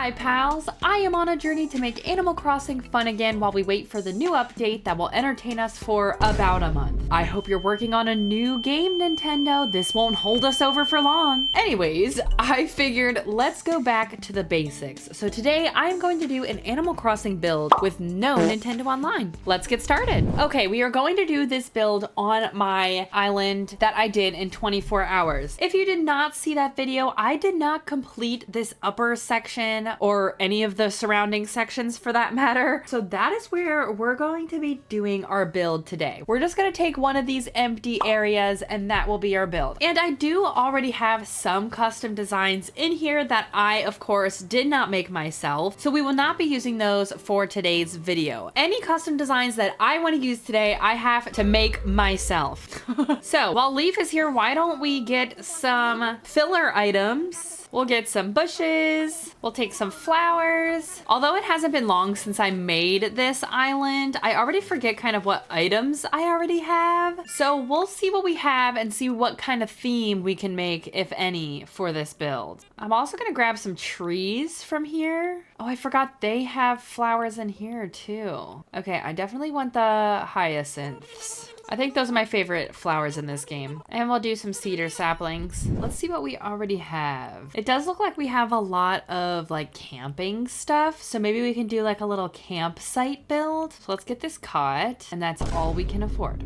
Hi pals, I am on a journey to make Animal Crossing fun again while we wait for the new update that will entertain us for about a month. I hope you're working on a new game, Nintendo. This won't hold us over for long. Anyways, I figured let's go back to the basics. So today I'm going to do an Animal Crossing build with no Nintendo Online. Let's get started. Okay, we are going to do this build on my island that I did in 24 hours. If you did not see that video, I did not complete this upper section or any of the surrounding sections for that matter. So that is where we're going to be doing our build today. We're just going to take one of these empty areas and that will be our build. And I do already have some custom designs in here that I, of course, did not make myself. So we will not be using those for today's video. Any custom designs that I want to use today, I have to make myself. So while Leaf is here, why don't we get some filler items? We'll get some bushes, we'll take some flowers. Although it hasn't been long since I made this island, I already forget kind of what items I already have. So we'll see what we have and see what kind of theme we can make, if any, for this build. I'm also gonna grab some trees from here. Oh, I forgot they have flowers in here too. Okay, I definitely want the hyacinths. I think those are my favorite flowers in this game. And we'll do some cedar saplings. Let's see what we already have. It does look like we have a lot of like camping stuff. So maybe we can do like a little campsite build. So let's get this caught. And that's all we can afford.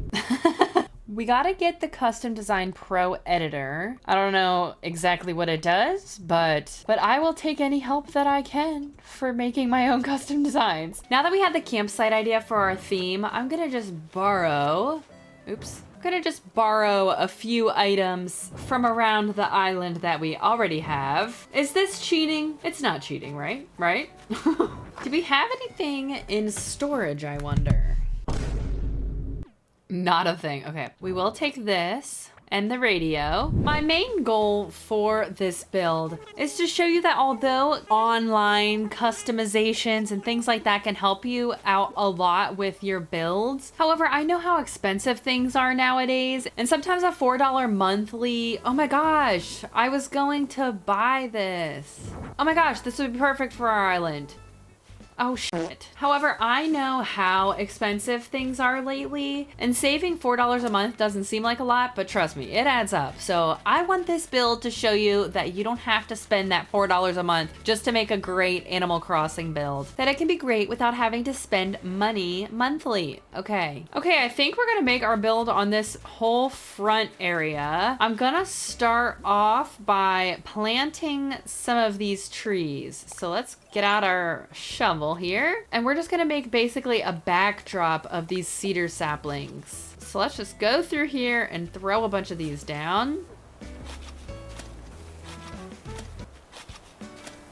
We gotta get the Custom Design Pro editor. I don't know exactly what it does, but I will take any help that I can for making my own custom designs. Now that we have the campsite idea for our theme, I'm gonna just borrow, I'm gonna just borrow a few items from around the island that we already have. Is this cheating? It's not cheating, right? Right? Do we have anything in storage, I wonder? Not a thing. Okay, we will take this and the radio. My main goal for this build is to show you that although online customizations and things like that can help you out a lot with your builds, however, I know how expensive things are nowadays, and sometimes a $4 monthly, oh my gosh, I was going to buy this. Oh my gosh, this would be perfect for our island. Oh shit. However, I know how expensive things are lately, and saving $4 a month doesn't seem like a lot, but trust me, it adds up. So I want this build to show you that you don't have to spend that $4 a month just to make a great Animal Crossing build. That it can be great without having to spend money monthly. Okay, I think we're gonna make our build on this whole front area. I'm gonna start off by planting some of these trees. So let's get out our shovel here, and we're just gonna make basically a backdrop of these cedar saplings. So let's just go through here and throw a bunch of these down.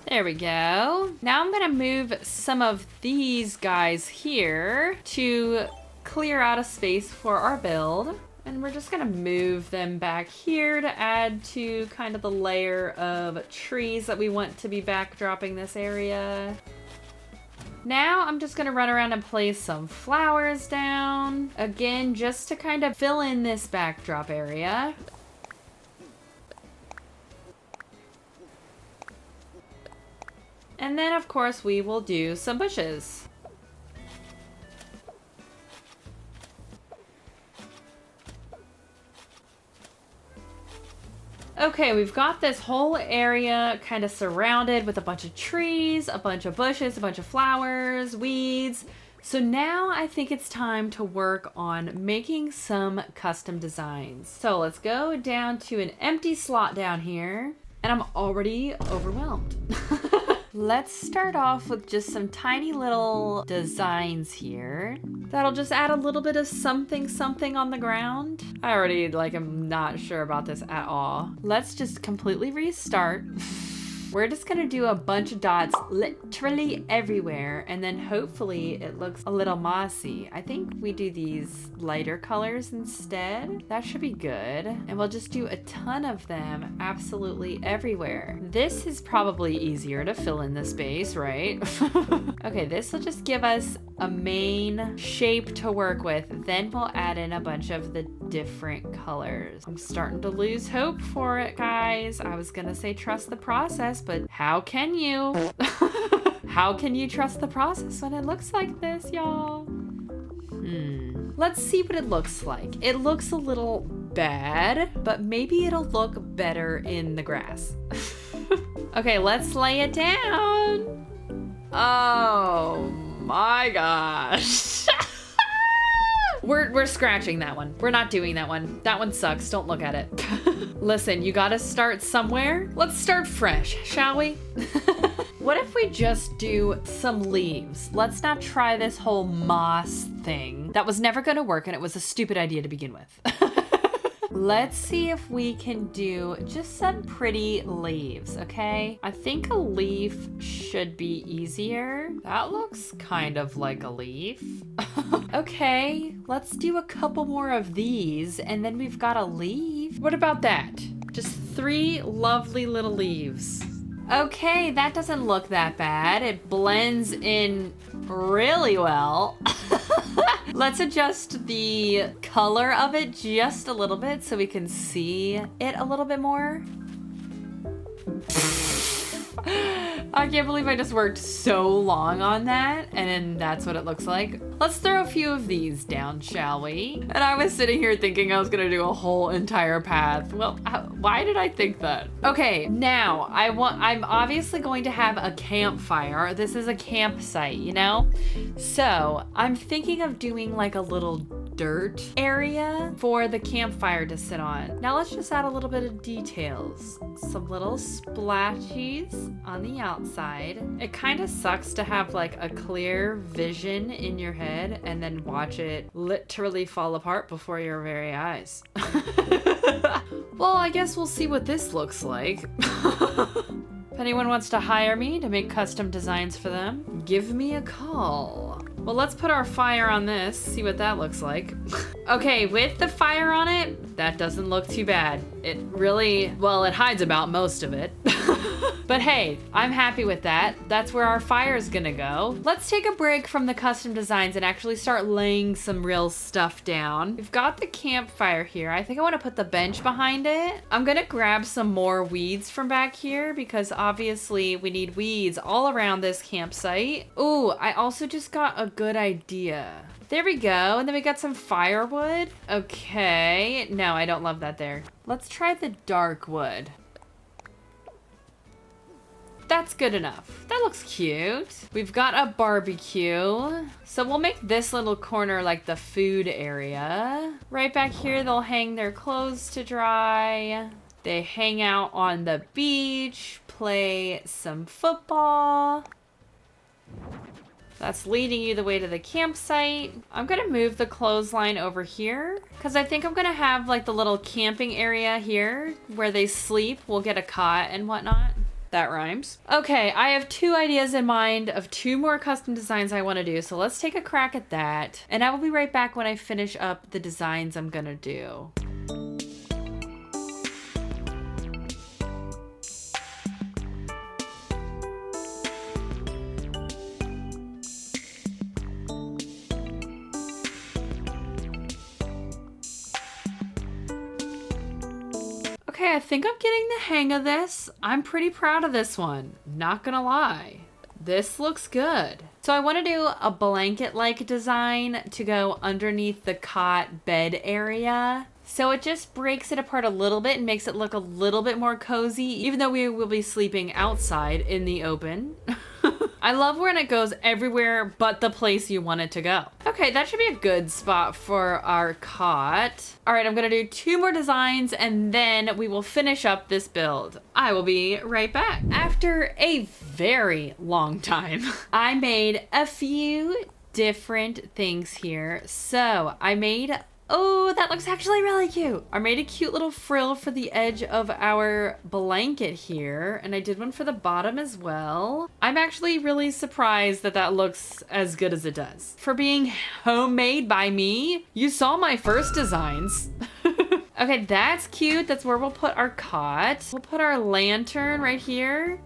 There we go. Now I'm gonna move some of these guys here to clear out a space for our build. And we're just gonna move them back here to add to kind of the layer of trees that we want to be backdropping this area. Now I'm just gonna run around and place some flowers down. Again, just to kind of fill in this backdrop area. And then of course we will do some bushes. Okay, we've got this whole area kind of surrounded with a bunch of trees, a bunch of bushes, a bunch of flowers, weeds. So now I think it's time to work on making some custom designs. So let's go down to an empty slot down here, and I'm already overwhelmed. Let's start off with just some tiny little designs here. That'll just add a little bit of something on the ground. I already am not sure about this at all. Let's just completely restart. We're just gonna do a bunch of dots literally everywhere, and then hopefully it looks a little mossy. I think we do these lighter colors instead. That should be good. And we'll just do a ton of them absolutely everywhere. This is probably easier to fill in the space, right? Okay, this will just give us a main shape to work with. Then we'll add in a bunch of the different colors. I'm starting to lose hope for it, guys. I was gonna say trust the process, but how can you? How can you trust the process when it looks like this, y'all? Let's see what it looks like. It looks a little bad, but maybe it'll look better in the grass. Okay, let's lay it down. Oh my gosh. We're scratching that one. We're not doing that one. That one sucks. Don't look at it. Listen, you gotta start somewhere. Let's start fresh, shall we? What if we just do some leaves? Let's not try this whole moss thing. That was never gonna work, and it was a stupid idea to begin with. Let's see if we can do just some pretty leaves, okay? I think a leaf should be easier. That looks kind of like a leaf. Okay, let's do a couple more of these, and then we've got a leaf. What about that? Just 3 lovely little leaves. Okay, that doesn't look that bad. It blends in really well. Let's adjust the color of it just a little bit so we can see it a little bit more. I can't believe I just worked so long on that, and then that's what it looks like. Let's throw a few of these down, shall we? And I was sitting here thinking I was gonna do a whole entire path. Well, why did I think that? Okay, now I'm obviously going to have a campfire. This is a campsite, you know? So I'm thinking of doing like a little dirt area for the campfire to sit on. Now let's just add a little bit of details. Some little splashies on the outside. It kind of sucks to have like a clear vision in your head and then watch it literally fall apart before your very eyes. Well, I guess we'll see what this looks like. If anyone wants to hire me to make custom designs for them, give me a call. Well, let's put our fire on this, see what that looks like. Okay, with the fire on it, that doesn't look too bad. It really, well, it hides about most of it. But hey, I'm happy with that. That's where our fire is gonna go. Let's take a break from the custom designs and actually start laying some real stuff down. We've got the campfire here. I think I wanna put the bench behind it. I'm gonna grab some more weeds from back here because obviously we need weeds all around this campsite. Ooh, I also just got a good idea. There we go, and then we got some firewood. Okay, no, I don't love that there. Let's try the dark wood. That's good enough. That looks cute. We've got a barbecue. So we'll make this little corner like the food area. Right back here, they'll hang their clothes to dry. They hang out on the beach, play some football. That's leading you the way to the campsite. I'm gonna move the clothesline over here because I think I'm gonna have like the little camping area here where they sleep. We'll get a cot and whatnot. That rhymes. Okay, I have 2 ideas in mind of 2 more custom designs I want to do. So let's take a crack at that. And I will be right back when I finish up the designs I'm gonna do. Okay, I think I'm getting the hang of this. I'm pretty proud of this one, not gonna lie. This looks good. So I want to do a blanket-like design to go underneath the cot bed area. So it just breaks it apart a little bit and makes it look a little bit more cozy, even though we will be sleeping outside in the open. I love when it goes everywhere but the place you want it to go. Okay, that should be a good spot for our cot. All right, I'm gonna do 2 more designs and then we will finish up this build. I will be right back. After a very long time, I made a few different things here. So I made, oh, that looks actually really cute. I made a cute little frill for the edge of our blanket here, and I did one for the bottom as well. I'm actually really surprised that that looks as good as it does. For being homemade by me, you saw my first designs. Okay, that's cute. That's where we'll put our cot. We'll put our lantern right here.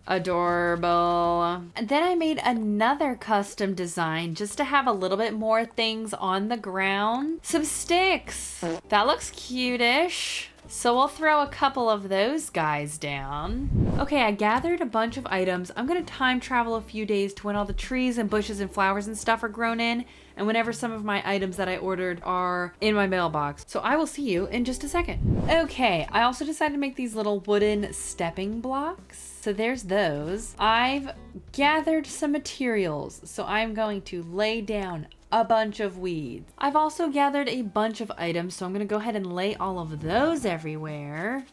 Adorable. And then I made another custom design just to have a little bit more things on the ground. Some sticks. That looks cute-ish. So we'll throw a couple of those guys down. Okay, I gathered a bunch of items. I'm gonna time travel a few days to when all the trees and bushes and flowers and stuff are grown in, and whenever some of my items that I ordered are in my mailbox. So I will see you in just a second. Okay, I also decided to make these little wooden stepping blocks. So there's those. I've gathered some materials, so I'm going to lay down a bunch of weeds. I've also gathered a bunch of items, so I'm gonna go ahead and lay all of those everywhere.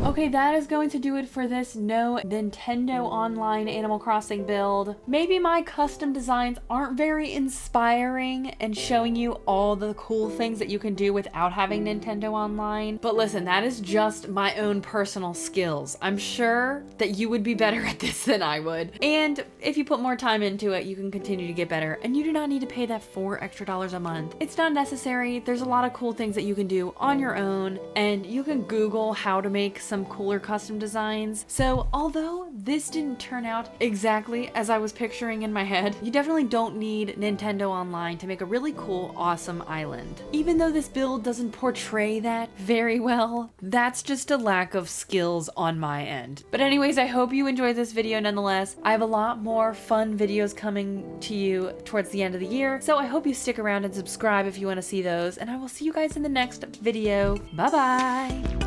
Okay, that is going to do it for this no Nintendo Online Animal Crossing build. Maybe my custom designs aren't very inspiring and showing you all the cool things that you can do without having Nintendo Online. But listen, that is just my own personal skills. I'm sure that you would be better at this than I would. And if you put more time into it, you can continue to get better. And you do not need to pay that $4 extra a month. It's not necessary. There's a lot of cool things that you can do on your own. And you can Google how to make some cooler custom designs. So although this didn't turn out exactly as I was picturing in my head, you definitely don't need Nintendo Online to make a really cool, awesome island. Even though this build doesn't portray that very well, that's just a lack of skills on my end. But anyways, I hope you enjoyed this video nonetheless. I have a lot more fun videos coming to you towards the end of the year, so I hope you stick around and subscribe if you want to see those, and I will see you guys in the next video. Bye bye!